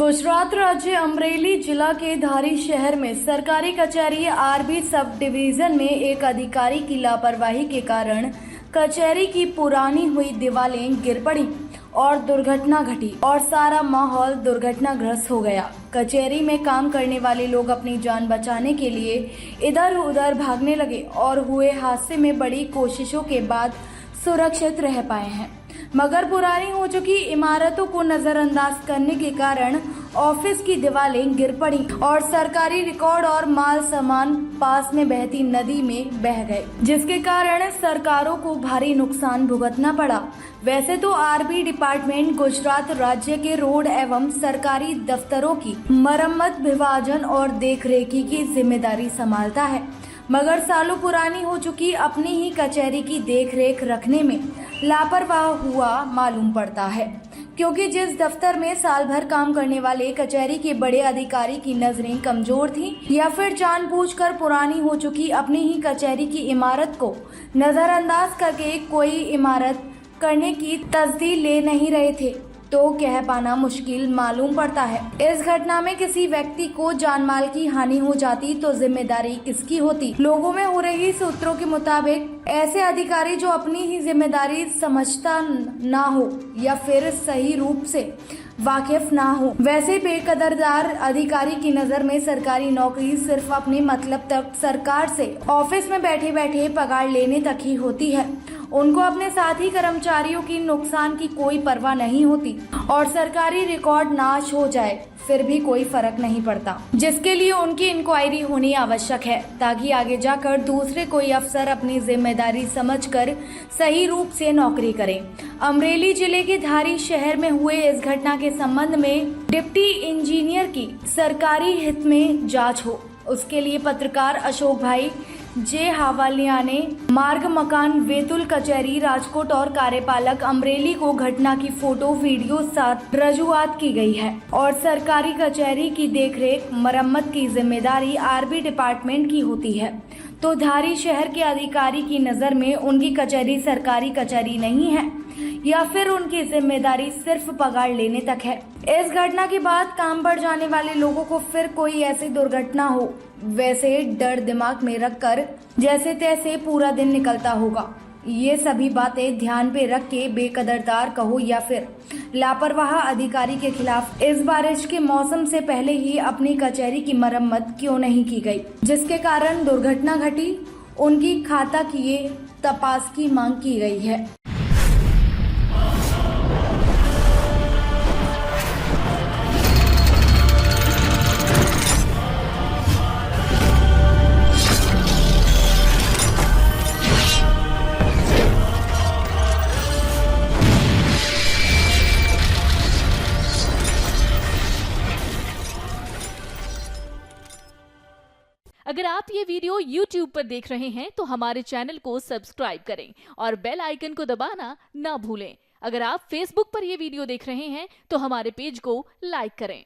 गुजरात राज्य अमरेली जिला के धारी शहर में सरकारी कचहरी आरबी सब डिवीजन में एक अधिकारी की लापरवाही के कारण कचहरी की पुरानी हुई दीवारें गिर पड़ी और दुर्घटना घटी और सारा माहौल दुर्घटनाग्रस्त हो गया। कचहरी में काम करने वाले लोग अपनी जान बचाने के लिए इधर उधर भागने लगे और हुए हादसे में बड़ी कोशिशों के बाद सुरक्षित रह पाए हैं, मगर पुरानी हो चुकी इमारतों को नजरअंदाज करने के कारण ऑफिस की दीवारें गिर पड़ी और सरकारी रिकॉर्ड और माल सामान पास में बहती नदी में बह गए, जिसके कारण सरकारों को भारी नुकसान भुगतना पड़ा। वैसे तो आरबी डिपार्टमेंट गुजरात राज्य के रोड एवं सरकारी दफ्तरों की मरम्मत, विभाजन और देखरेखी की जिम्मेदारी संभालता है, मगर सालों पुरानी हो चुकी अपनी ही कचहरी की देखरेख रखने में लापरवाह हुआ मालूम पड़ता है, क्योंकि जिस दफ्तर में साल भर काम करने वाले कचहरी के बड़े अधिकारी की नजरें कमजोर थीं या फिर जानबूझकर पुरानी हो चुकी अपनी ही कचहरी की इमारत को नजरअंदाज करके कोई इमारत करने की तस्दीर ले नहीं रहे थे, तो कह पाना मुश्किल मालूम पड़ता है। इस घटना में किसी व्यक्ति को जानमाल की हानि हो जाती तो जिम्मेदारी किसकी होती? लोगों में हो रही सूत्रों के मुताबिक ऐसे अधिकारी जो अपनी ही जिम्मेदारी समझता ना हो या फिर सही रूप से वाकिफ ना हो, वैसे बेकदरदार अधिकारी की नजर में सरकारी नौकरी सिर्फ अपने मतलब तक सरकार से ऑफिस में बैठे बैठे पगार लेने तक ही होती है। उनको अपने साथी कर्मचारियों की नुकसान की कोई परवाह नहीं होती और सरकारी रिकॉर्ड नाश हो जाए फिर भी कोई फर्क नहीं पड़ता, जिसके लिए उनकी इंक्वायरी होनी आवश्यक है, ताकि आगे जाकर दूसरे कोई अफसर अपनी जिम्मेदारी समझकर सही रूप से नौकरी करें। अमरेली जिले के धारी शहर में हुए इस घटना के संबंध में डिप्टी इंजीनियर की सरकारी हित में जांच हो, उसके लिए पत्रकार अशोक भाई जे हावालिया ने मार्ग मकान वेतुल कचहरी राजकोट और कार्यपालक अमरेली को घटना की फोटो वीडियो साथ रजूआत की गई है और सरकारी कचहरी की देखरेख मरम्मत की जिम्मेदारी आरबी डिपार्टमेंट की होती है। तो धारी शहर के अधिकारी की नजर में उनकी कचहरी सरकारी कचहरी नहीं है या फिर उनकी जिम्मेदारी सिर्फ पगार लेने तक है। इस घटना के बाद काम पर जाने वाले लोगों को फिर कोई ऐसी दुर्घटना हो, वैसे डर दिमाग में रखकर जैसे तैसे पूरा दिन निकलता होगा। ये सभी बातें ध्यान पे रख के बेकदरदार कहो या फिर लापरवाह अधिकारी के खिलाफ इस बारिश के मौसम से पहले ही अपनी कचहरी की मरम्मत क्यों नहीं की गई, जिसके कारण दुर्घटना घटी, उनकी खाता किए तपास की मांग की गई है। अगर आप ये वीडियो YouTube पर देख रहे हैं तो हमारे चैनल को सब्सक्राइब करें और बेल आइकन को दबाना ना भूलें। अगर आप Facebook पर ये वीडियो देख रहे हैं तो हमारे पेज को लाइक करें।